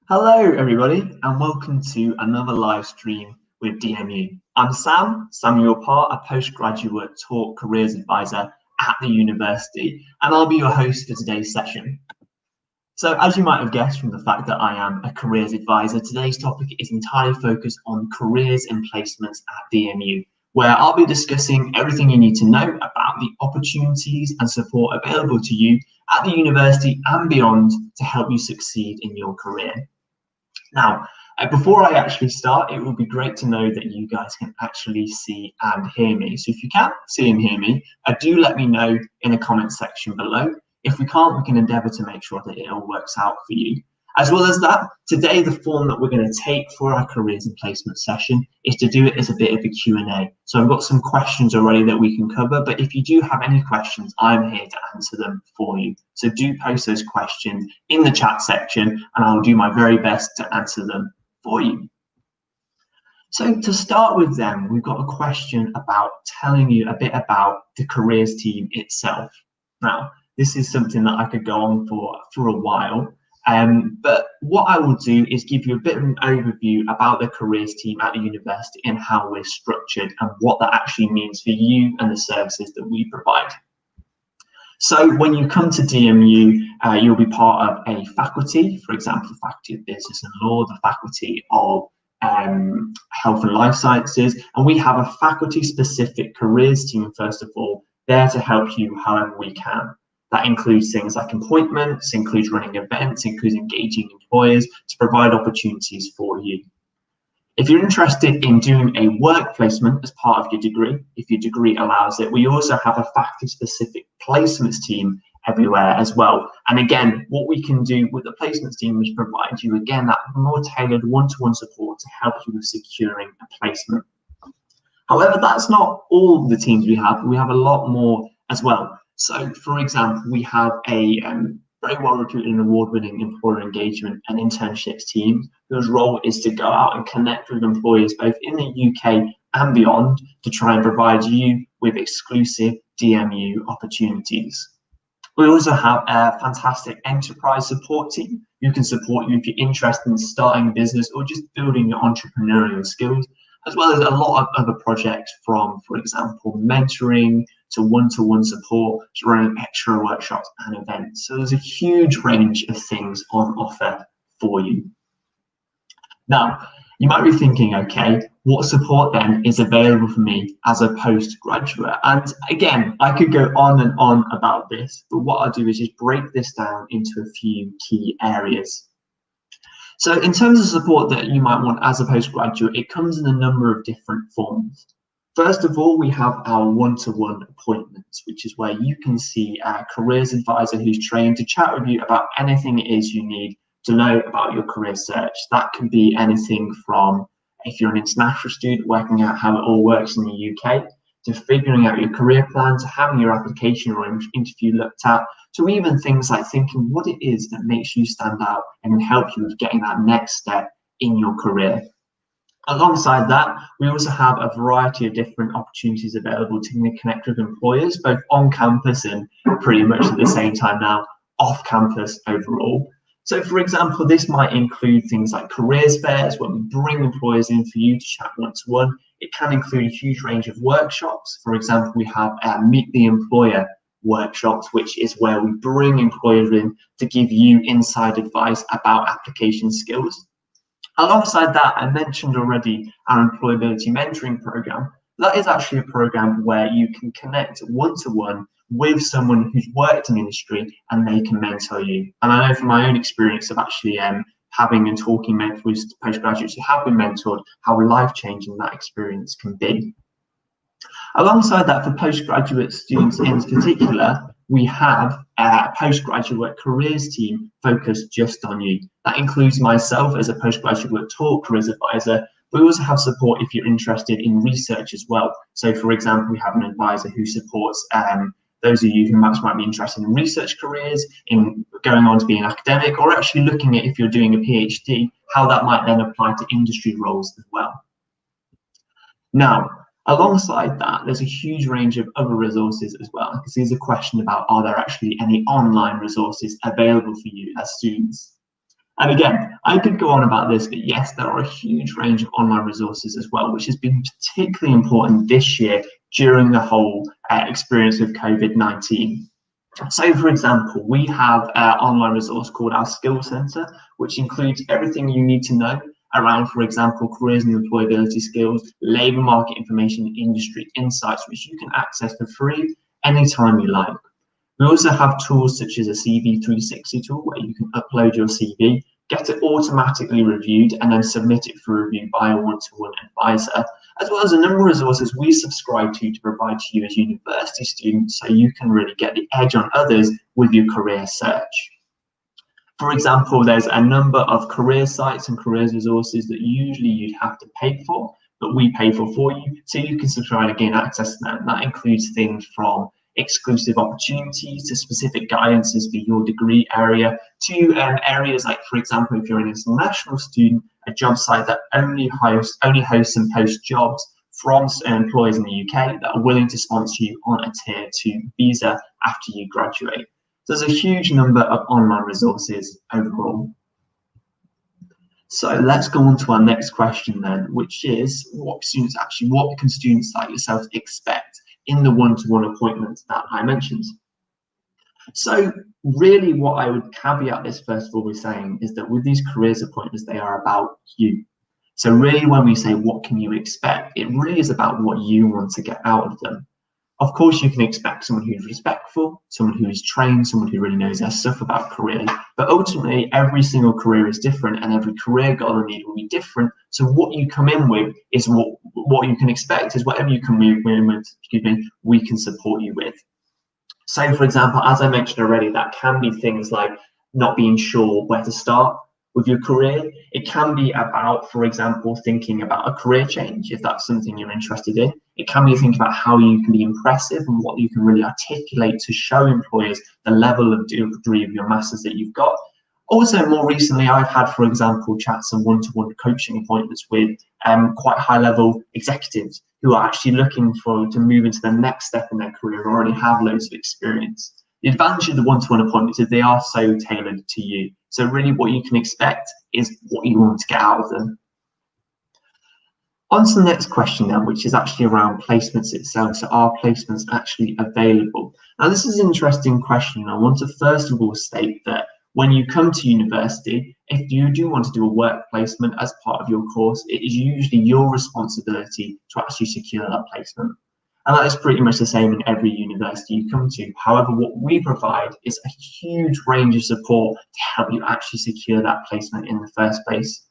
Hello, everybody, and welcome to another live stream with DMU. I'm Samuel Parr, a postgraduate talk careers advisor at the university, and I'll be your host for today's session. So, as you might have guessed from the fact that I am a careers advisor, today's topic is entirely focused on careers and placements at DMU, where I'll be discussing everything you need to know about the opportunities and support available to you at the university and beyond to help you succeed in your career. Now, before I actually start, it would be great to know that you guys can actually see and hear me. So if you can see and hear me, do let me know in the comments section below. If we can't, we can endeavour to make sure that it all works out for you. As well as that, today the form that we're going to take for our careers and placement session is to do it as a bit of a Q&A. So I've got some questions already that we can cover, but if you do have any questions, I'm here to answer them for you. So do post those questions in the chat section and I'll do my very best to answer them for you. So to start with then, we've got a question about telling you a bit about the careers team itself. Now, this is something that I could go on for a while. But what I will do is give you a bit of an overview about the careers team at the university and how we're structured and what that actually means for you and the services that we provide. So when you come to DMU, you'll be part of a faculty, for example, the Faculty of Business and Law, the Faculty of Health and Life Sciences, and we have a faculty-specific careers team, first of all, there to help you however we can. That includes things like appointments, includes running events, includes engaging employers to provide opportunities for you. If you're interested in doing a work placement as part of your degree, if your degree allows it, we also have a faculty-specific placements team everywhere as well. And again, what we can do with the placements team is provide you, again, that more tailored one-to-one support to help you with securing a placement. However, that's not all the teams we have. We have a lot more as well. So, for example, we have a very well-recruited and award-winning employer engagement and internships team whose role is to go out and connect with employers both in the UK and beyond to try and provide you with exclusive DMU opportunities. We also have a fantastic enterprise support team who can support you if you're interested in starting a business or just building your entrepreneurial skills, as well as a lot of other projects from, for example, mentoring to one-to-one support to running extra workshops and events. So there's a huge range of things on offer for you. Now, you might be thinking, okay, what support then is available for me as a postgraduate? And again, I could go on and on about this, but what I'll do is just break this down into a few key areas. So in terms of support that you might want as a postgraduate, it comes in a number of different forms. First of all, we have our one-to-one appointments, which is where you can see a careers advisor who's trained to chat with you about anything it is you need to know about your career search. That can be anything from, if you're an international student, working out how it all works in the UK, to figuring out your career plan, to having your application or interview looked at, to even things like thinking what it is that makes you stand out and can help you with getting that next step in your career. Alongside that, we also have a variety of different opportunities available to connect with employers, both on campus and pretty much at the same time now off campus overall. So for example, this might include things like careers fairs where we bring employers in for you to chat one-to-one. It can include a huge range of workshops. For example, we have Meet the Employer workshops, which is where we bring employers in to give you inside advice about application skills. Alongside that, I mentioned already our employability mentoring program. That is actually a program where you can connect one-to-one with someone who's worked in the industry and they can mentor you. And I know from my own experience of actually having and talking with postgraduates who have been mentored, how life-changing that experience can be. Alongside that, for postgraduate students in particular, we have a postgraduate careers team focused just on you. That includes myself as a postgraduate talk careers advisor. We also have support if you're interested in research as well. So for example, we have an advisor who supports those of you who might be interested in research careers, in going on to be an academic, or actually looking at if you're doing a PhD, how that might then apply to industry roles as well. Now, alongside that, there's a huge range of other resources as well, because there's a question about, are there actually any online resources available for you as students? And again, I could go on about this, but yes, there are a huge range of online resources as well, which has been particularly important this year during the whole experience with COVID-19. So, for example, we have an online resource called our Skills Centre, which includes everything you need to know around, for example, careers and employability skills, labour market information, industry insights, which you can access for free anytime you like. We also have tools such as a CV 360 tool where you can upload your CV, get it automatically reviewed, and then submit it for review by a one-to-one advisor, as well as a number of resources we subscribe to provide to you as university students so you can really get the edge on others with your career search. For example, there's a number of career sites and careers resources that usually you'd have to pay for, but we pay for you, so you can subscribe and gain access to them. That includes things from exclusive opportunities to specific guidances for your degree area to areas like, for example, if you're an international student, a job site that only hosts and posts jobs from employers in the UK that are willing to sponsor you on a tier 2 visa after you graduate. So there's a huge number of online resources overall. So let's go on to our next question then, which is what can students like yourself expect in the one-to-one appointments that I mentioned? So really what I would caveat this first of all with saying is that with these careers appointments, they are about you. So really when we say what can you expect, it really is about what you want to get out of them. Of course, you can expect someone who's respectful, someone who is trained, someone who really knows their stuff about careers. But ultimately, every single career is different and every career goal and need will be different. So what you come in with is what you can expect is whatever you can move with, we can support you with. So for example, as I mentioned already, that can be things like not being sure where to start with your career. It can be about, for example, thinking about a career change, if that's something you're interested in. It can be thinking about how you can be impressive and what you can really articulate to show employers the level of degree of your masters that you've got. Also, more recently, I've had, for example, chats and one-to-one coaching appointments with quite high-level executives who are actually looking to move into the next step in their career and already have loads of experience. The advantage of the one-to-one appointments is they are so tailored to you. So really what you can expect is what you want to get out of them. On to the next question then, which is actually around placements itself. So are placements actually available? Now this is an interesting question. I want to first of all state that when you come to university, if you do want to do a work placement as part of your course, it is usually your responsibility to actually secure that placement. And that is pretty much the same in every university you come to. However, what we provide is a huge range of support to help you actually secure that placement in the first place.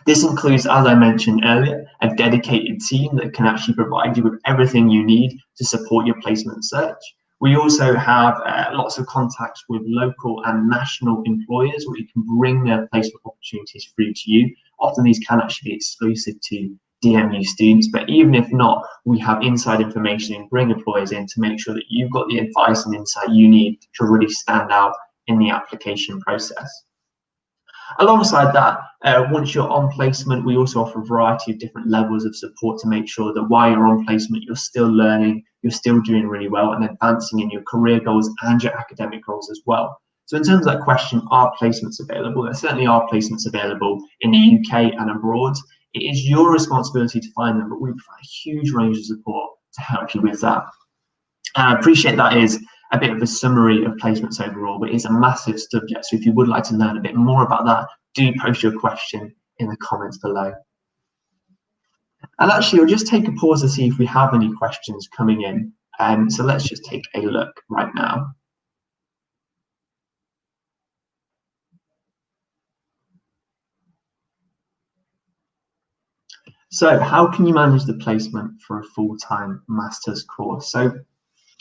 This includes, as I mentioned earlier, a dedicated team that can actually provide you with everything you need to support your placement search. We also have lots of contacts with local and national employers where you can bring their placement opportunities through to you. Often these can actually be exclusive to DMU students, but even if not, we have inside information and bring employers in to make sure that you've got the advice and insight you need to really stand out in the application process. Alongside that, once you're on placement, we also offer a variety of different levels of support to make sure that while you're on placement, you're still learning, you're still doing really well and advancing in your career goals and your academic goals as well. So in terms of that question, are placements available? There certainly are placements available in the UK and abroad. It is your responsibility to find them, but we provide a huge range of support to help you with that. And I appreciate that is a bit of a summary of placements overall, but it's a massive subject. So if you would like to learn a bit more about that, do post your question in the comments below. And actually, I'll just take a pause to see if we have any questions coming in. So let's just take a look right now. So how can you manage the placement for a full-time master's course? So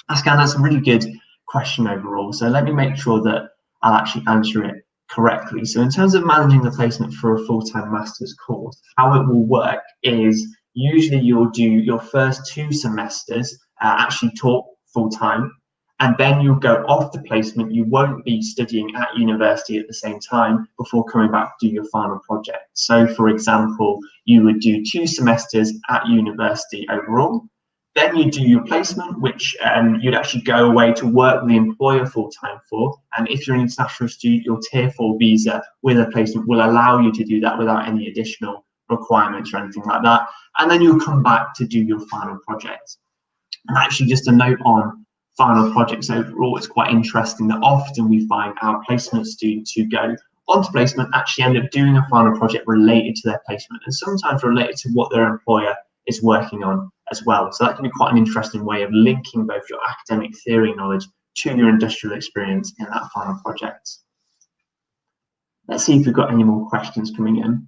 Askan, that's a really good question overall. So let me make sure that I'll actually answer it correctly. So in terms of managing the placement for a full-time master's course, how it will work is usually you'll do your first 2 semesters actually taught full-time, and then you'll go off the placement. You won't be studying at university at the same time before coming back to do your final project. So for example, you would do 2 semesters at university overall. Then you do your placement, which you'd actually go away to work with the employer full-time for. And if you're an international student, your Tier 4 visa with a placement will allow you to do that without any additional requirements or anything like that. And then you'll come back to do your final project. And actually, just a note on final projects overall, it's quite interesting that often we find our placement students who go onto placement actually end up doing a final project related to their placement, and sometimes related to what their employer is working on as well. So that can be quite an interesting way of linking both your academic theory knowledge to your industrial experience in that final project. Let's see if we've got any more questions coming in.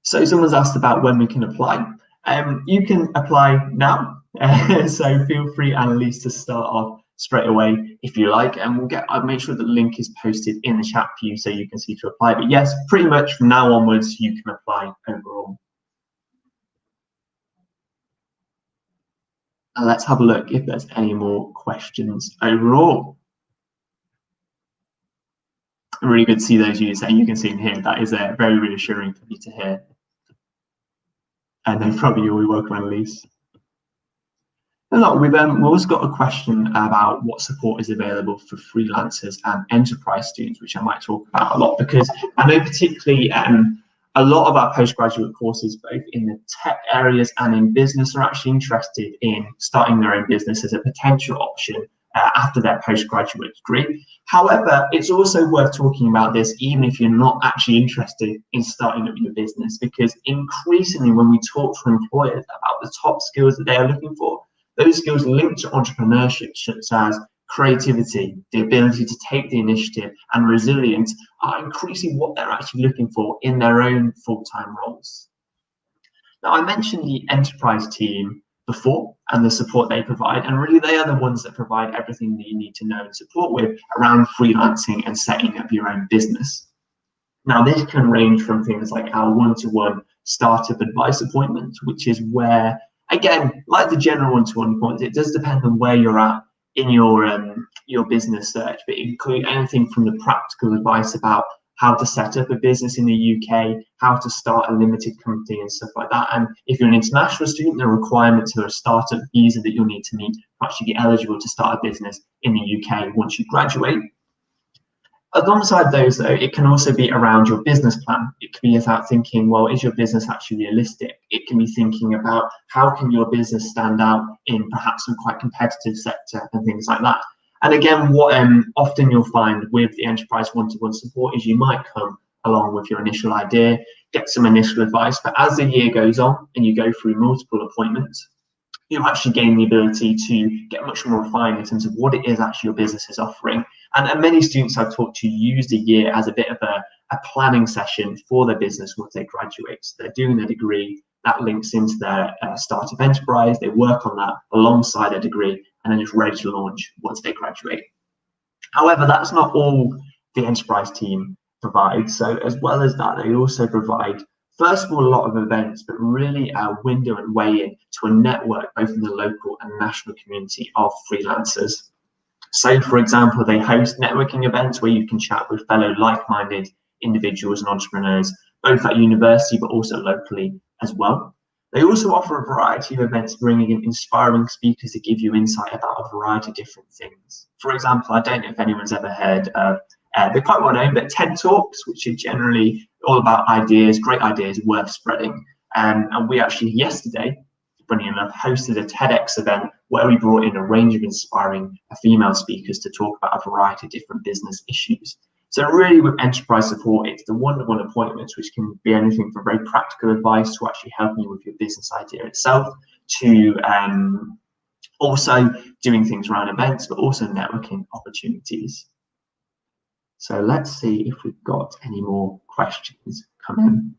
So someone's asked about when we can apply. You can apply now, so feel free, Annalise, to start off straight away if you like, and I'll make sure that the link is posted in the chat for you so you can see to apply. But yes, pretty much from now onwards you can apply overall. And let's have a look if there's any more questions overall. Really good to see those you saying you can see and hear. That is very reassuring for me to hear. And then probably you're welcome, Annalise. And look, we've also got a question about what support is available for freelancers and enterprise students, which I might talk about a lot, because I know particularly a lot of our postgraduate courses, both in the tech areas and in business, are actually interested in starting their own business as a potential option after their postgraduate degree. However, it's also worth talking about this even if you're not actually interested in starting up your business, because increasingly when we talk to employers about the top skills that they are looking for, those skills linked to entrepreneurship, such as creativity, the ability to take the initiative, and resilience, are increasingly what they're actually looking for in their own full-time roles. Now, I mentioned the enterprise team before and the support they provide, and really they are the ones that provide everything that you need to know and support with around freelancing and setting up your own business. Now, this can range from things like our one-to-one startup advice appointment, which is where, again, like the general one-to-one appointments, it does depend on where you're at in your business search, but include anything from the practical advice about how to set up a business in the UK, how to start a limited company and stuff like that. And if you're an international student, the requirements are a startup visa that you'll need to meet to actually be eligible to start a business in the UK once you graduate. Alongside those, though, it can also be around your business plan. It can be about thinking, well, is your business actually realistic? It can be thinking about how can your business stand out in perhaps some quite competitive sector and things like that. And again, what often you'll find with the enterprise one-to-one support is you might come along with your initial idea, get some initial advice, but as the year goes on and you go through multiple appointments, you'll actually gain the ability to get much more refined in terms of what it is actually your business is offering. And many students I've talked to use the year as a bit of a planning session for their business once they graduate. So they're doing their degree, that links into their startup enterprise, they work on that alongside their degree, and then just ready to launch once they graduate. However, that's not all the enterprise team provides. So as well as that, they also provide, first of all, a lot of events, but really a window and way in to a network, both in the local and national community of freelancers. So, for example, they host networking events where you can chat with fellow like-minded individuals and entrepreneurs, both at university, but also locally as well. They also offer a variety of events bringing in inspiring speakers to give you insight about a variety of different things. For example, I don't know if anyone's ever heard of, they're quite well known, but TED Talks, which are generally all about ideas, great ideas worth spreading. And we actually yesterday, funny enough, hosted a TEDx event where we brought in a range of inspiring female speakers to talk about a variety of different business issues. So really with enterprise support, it's the one-to-one appointments, which can be anything from very practical advice to actually helping you with your business idea itself, to also doing things around events, but also networking opportunities. So let's see if we've got any more questions come in.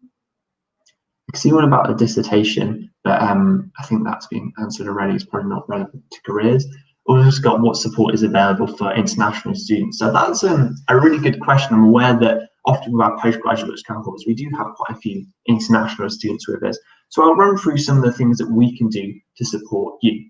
I can see one about a dissertation, but I think that's been answered already. It's probably not relevant to careers. We've also got what support is available for international students. So that's a really good question. I'm aware that often with our postgraduate cohorts, we do have quite a few international students with us. So I'll run through some of the things that we can do to support you.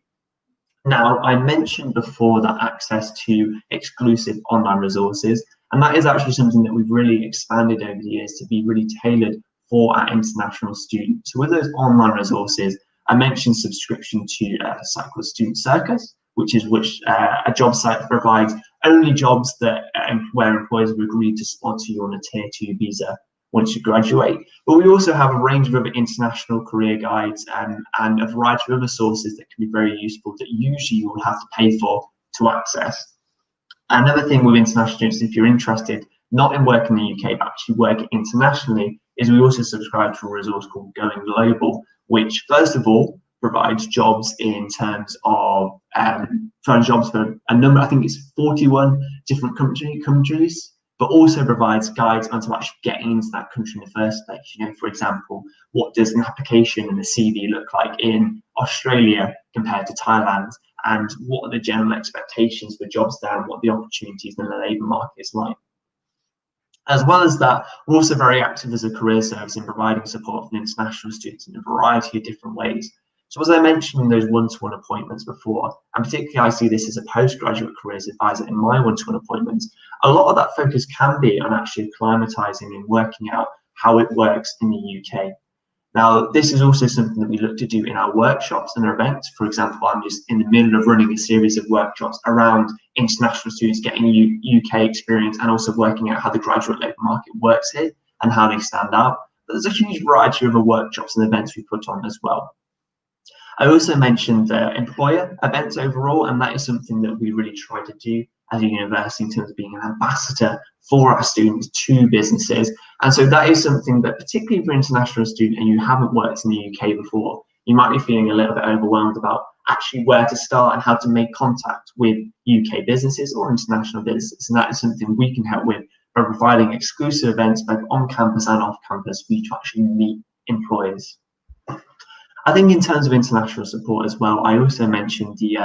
Now, I mentioned before that access to exclusive online resources, and that is actually something that we've really expanded over the years to be really tailored for our international students. So with those online resources, I mentioned subscription to a site called Student Circus, which is a job site that provides only jobs that where employers have agreed to sponsor you on a Tier 2 visa once you graduate. But we also have a range of other international career guides and a variety of other sources that can be very useful that usually you will have to pay for to access. Another thing with international students, if you're interested not in working in the UK but actually working internationally, is we also subscribe to a resource called Going Global, which first of all provides jobs in terms of jobs for a number, I think it's 41 different countries, but also provides guides onto actually getting into that country in the first place. You know, for example, what does an application and a CV look like in Australia compared to Thailand? And what are the general expectations for jobs there, and what the opportunities in the labour market is like. As well as that, we're also very active as a career service in providing support for international students in a variety of different ways. So as I mentioned in those one-to-one appointments before, and particularly I see this as a postgraduate careers advisor in my one-to-one appointments, a lot of that focus can be on actually acclimatizing and working out how it works in the UK. Now, this is also something that we look to do in our workshops and our events. For example, I'm just in the middle of running a series of workshops around international students getting UK experience and also working out how the graduate labour market works here and how they stand out. But there's a huge variety of other workshops and events we put on as well. I also mentioned employer events overall, and that is something that we really try to do as a university in terms of being an ambassador for our students to businesses. And so that is something that, particularly for an international student and you haven't worked in the UK before, you might be feeling a little bit overwhelmed about actually where to start and how to make contact with UK businesses or international businesses. And that is something we can help with by providing exclusive events both on campus and off campus for you to actually meet employers. I think in terms of international support as well, I also mentioned the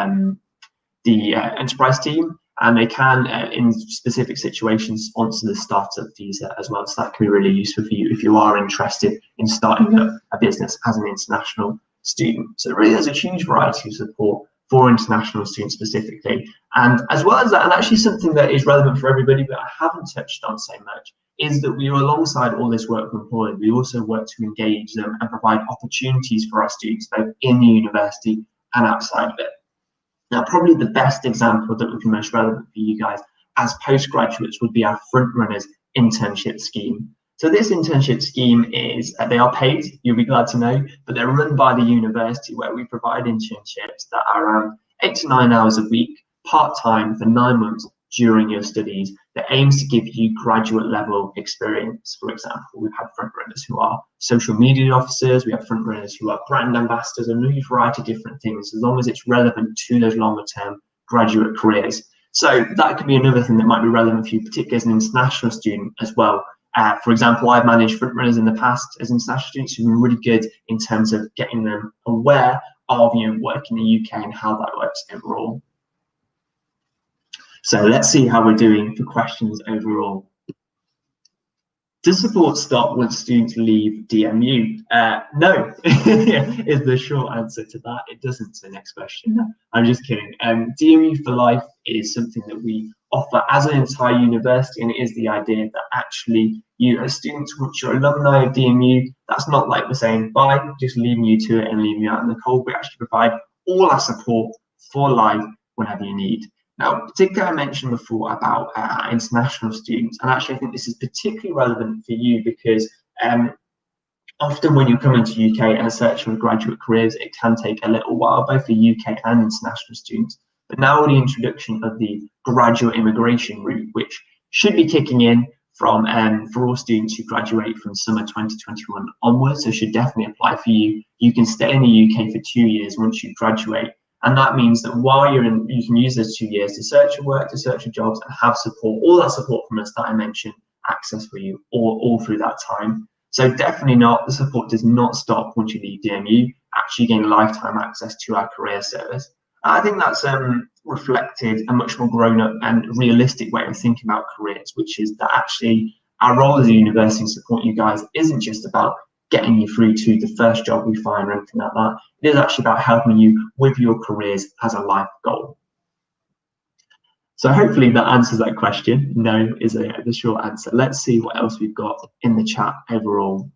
enterprise team, and they can, in specific situations, sponsor the startup visa as well. So that can be really useful for you if you are interested in starting up a business as an international student. So really, there's a huge variety of support for international students specifically. And as well as that, and actually something that is relevant for everybody, but I haven't touched on so much, is that we are alongside all this work with employers, we also work to engage them and provide opportunities for our students both in the university and outside of it. Now, probably the best example that would be most relevant for you guys as postgraduates would be our Frontrunners internship scheme. So this internship scheme is, they are paid, you'll be glad to know, but they're run by the university, where we provide internships that are around 8 to 9 hours a week, part-time for 9 months during your studies, that aims to give you graduate level experience. For example, we've had frontrunners who are social media officers, we have frontrunners who are brand ambassadors, and a variety of different things, as long as it's relevant to those longer term graduate careers. So that could be another thing that might be relevant for you, particularly as an international student as well. For example, I've managed frontrunners in the past as international students who've been really good in terms of getting them aware of work in the UK and how that works overall. So let's see how we're doing for questions overall. Does support stop when students leave DMU? No, is the short answer to that. It doesn't. So next question. No, I'm just kidding. DMU for life is something that we offer as an entire university, and it is the idea that actually you as students, once you're alumni of DMU, that's not like we're saying bye, just leaving you to it and leaving you out in the cold. We actually provide all our support for life whenever you need. Now, particularly I mentioned before about international students, and actually I think this is particularly relevant for you because often when you're coming to UK and searching for graduate careers, it can take a little while, both for UK and international students. But now with the introduction of the graduate immigration route, which should be kicking in from for all students who graduate from summer 2021 onwards, so should definitely apply for you. You can stay in the UK for 2 years once you graduate. And that means that while you're in, you can use those 2 years to search for work, to search for jobs, and have support, all that support from us that I mentioned, access for you all through that time. So definitely not, the support does not stop once you leave DMU, actually gain lifetime access to our career service. I think that's reflected a much more grown up and realistic way of thinking about careers, which is that actually our role as a university in supporting you guys isn't just about getting you through to the first job we find or anything like that. It is actually about helping you with your careers as a life goal. So hopefully that answers that question. No is the short answer. Let's see what else we've got in the chat overall.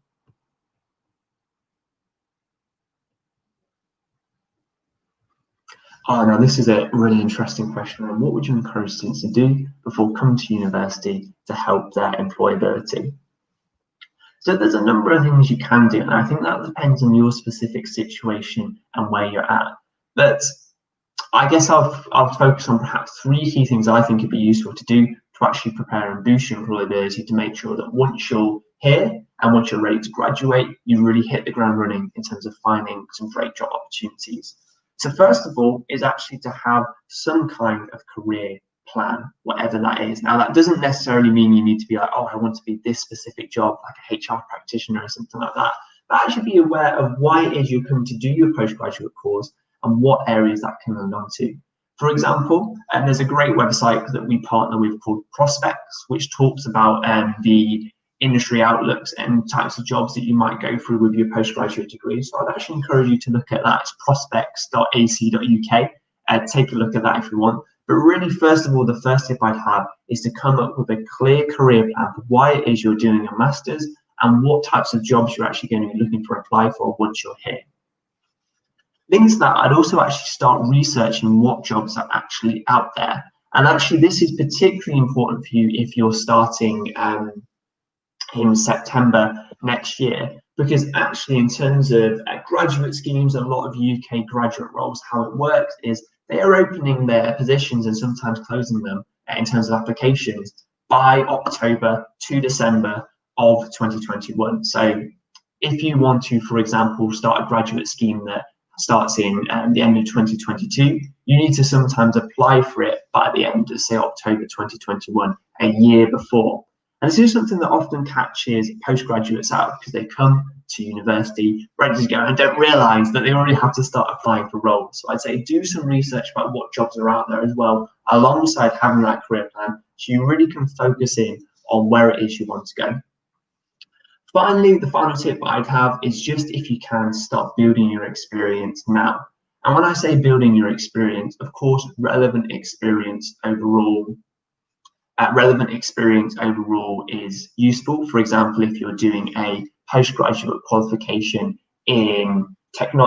Oh, now this is a really interesting question. And what would you encourage students to do before coming to university to help their employability? So there's a number of things you can do, and I think that depends on your specific situation and where you're at. But I guess I'll focus on perhaps three key things I think would be useful to do to actually prepare and boost your employability to make sure that once you're here and once you're ready to graduate, you really hit the ground running in terms of finding some great job opportunities. So first of all is actually to have some kind of career plan, whatever that is. Now that doesn't necessarily mean you need to be like, oh, I want to be this specific job, like a HR practitioner or something like that. But actually be aware of why it is you're coming to do your postgraduate course and what areas that can lead on to. For example, there's a great website that we partner with called Prospects, which talks about the industry outlooks and types of jobs that you might go through with your postgraduate degree. So I'd actually encourage you to look at that. It's prospects.ac.uk. Take a look at that if you want. But really, first of all, the first tip I'd have is to come up with a clear career plan for why it is you're doing a master's and what types of jobs you're actually going to be looking to apply for once you're here. Linked to that, I'd also actually start researching what jobs are actually out there. And actually, this is particularly important for you if you're starting in September next year, because actually in terms of graduate schemes, a lot of UK graduate roles, how it works is they are opening their positions and sometimes closing them in terms of applications by October to December of 2021. So if you want to, for example, start a graduate scheme that starts in the end of 2022, you need to sometimes apply for it by the end of, say, October 2021, a year before. And this is something that often catches postgraduates out because they come to university ready to go and don't realise that they already have to start applying for roles. So I'd say do some research about what jobs are out there as well, alongside having that career plan, so you really can focus in on where it is you want to go. Finally, the final tip I'd have is just, if you can, start building your experience now. And when I say building your experience, of course, relevant experience overall is useful. For example, if you're doing a postgraduate qualification in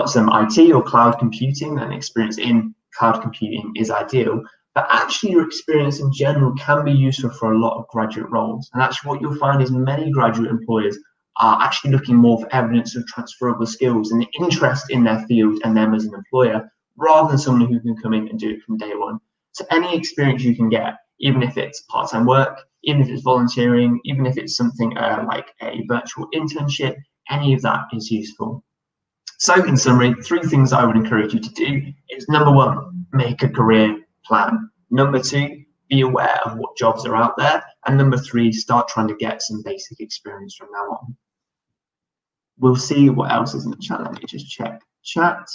some IT or cloud computing, then experience in cloud computing is ideal. But actually, your experience in general can be useful for a lot of graduate roles. And actually, what you'll find is many graduate employers are actually looking more for evidence of transferable skills and the interest in their field and them as an employer, rather than someone who can come in and do it from day one. So any experience you can get, even if it's part-time work, even if it's volunteering, even if it's something like a virtual internship, any of that is useful. So in summary, three things I would encourage you to do is: number one, make a career plan. Number two, be aware of what jobs are out there. And number three, start trying to get some basic experience from now on. We'll see what else is in the chat. Let me just check chat.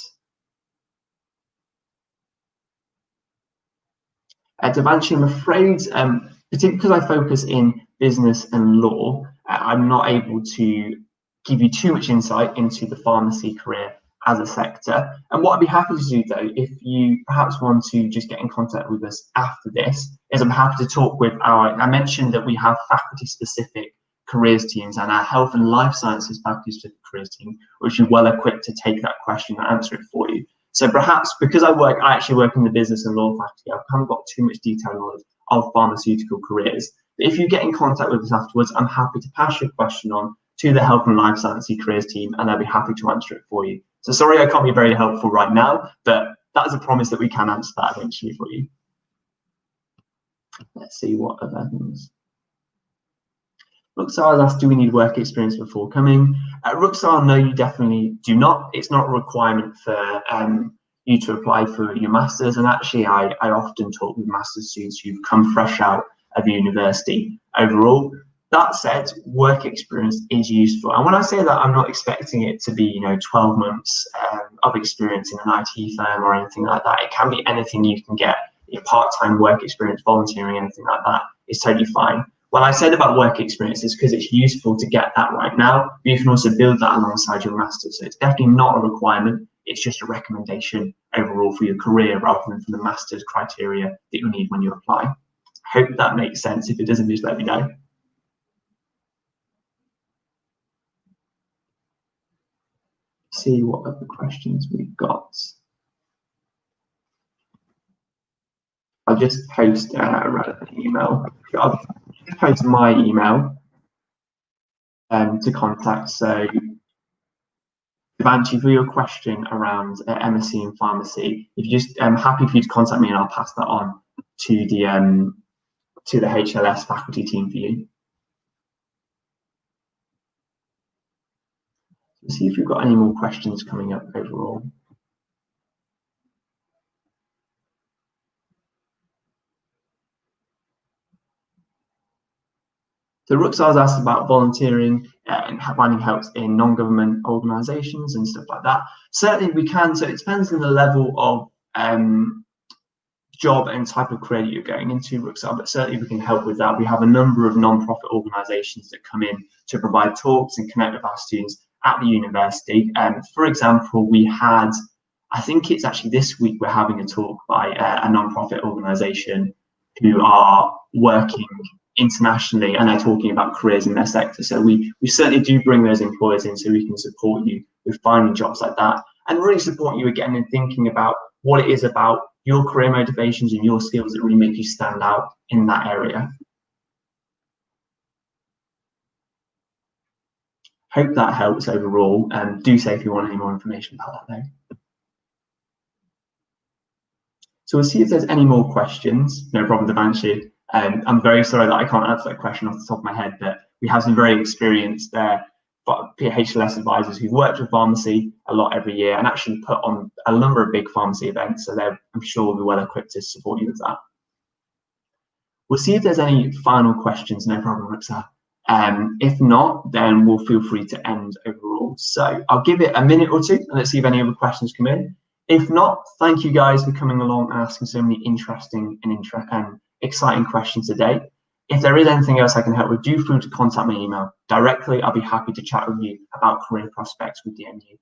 Devanshi, I'm afraid, particularly because I focus in business and law, I'm not able to give you too much insight into the pharmacy career as a sector. And what I'd be happy to do, though, if you perhaps want to just get in contact with us after this, is I'm happy to talk with I mentioned that we have faculty-specific careers teams, and our health and life sciences faculty-specific careers team, which are well equipped to take that question and answer it for you. So perhaps because I actually work in the business and law faculty, I haven't got too much detailed knowledge of pharmaceutical careers. But if you get in contact with us afterwards, I'm happy to pass your question on to the health and life sciences careers team, and they'll be happy to answer it for you. So sorry I can't be very helpful right now, but that is a promise that we can answer that eventually for you. Let's see what other things. Ruxar asked, do we need work experience before coming? Ruxar, no, you definitely do not. It's not a requirement for you to apply for your master's. And actually, I often talk with master's students who've come fresh out of university overall. That said, work experience is useful. And when I say that, I'm not expecting it to be, 12 months of experience in an IT firm or anything like that. It can be anything you can get. Your part-time work experience, volunteering, anything like that is totally fine. What I said about work experience is because it's useful to get that right now, but you can also build that alongside your master's. So it's definitely not a requirement. It's just a recommendation overall for your career rather than for the master's criteria that you'll need when you apply. I hope that makes sense. If it doesn't, just let me know. See what other questions we've got. I'll just post a relevant email. I'll just post my email to contact. So Devanshi, for your question around MSc in pharmacy, if you just happy for you to contact me and I'll pass that on to the HLS faculty team for you. Let's see if we've got any more questions coming up overall. So Ruxar's asked about volunteering and finding helps in non-government organisations and stuff like that. Certainly we can, so it depends on the level of job and type of career that you're going into, Ruxar, but certainly we can help with that. We have a number of non-profit organisations that come in to provide talks and connect with our students at the university. For example, we had, I think it's actually this week, we're having a talk by a non-profit organisation who are working internationally and they're talking about careers in their sector. So we certainly do bring those employers in so we can support you with finding jobs like that and really support you again in thinking about what it is about your career motivations and your skills that really make you stand out in that area. Hope that helps overall, and do say if you want any more information about that though. So we'll see if there's any more questions. No problem, Devanshi. I'm very sorry that I can't answer that question off the top of my head, but we have some very experienced HLS advisors who've worked with pharmacy a lot every year and actually put on a number of big pharmacy events, so I'm sure we'll be well equipped to support you with that. We'll see if there's any final questions, no problem, Ruxar. If not, then we'll feel free to end overall. So I'll give it a minute or two and let's see if any other questions come in. If not, thank you guys for coming along and asking so many interesting and exciting questions today. If there is anything else I can help with, do feel free to contact me email directly. I'll be happy to chat with you about career prospects with DMU.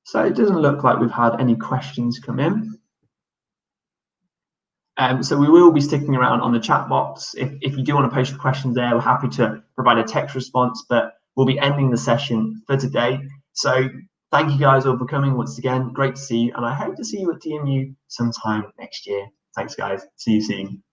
So it doesn't look like we've had any questions come in. So we will be sticking around on the chat box. If you do want to post your questions there, we're happy to provide a text response, but we'll be ending the session for today. So thank you guys all for coming once again. Great to see you, and I hope to see you at DMU sometime next year. Thanks, guys. See you soon.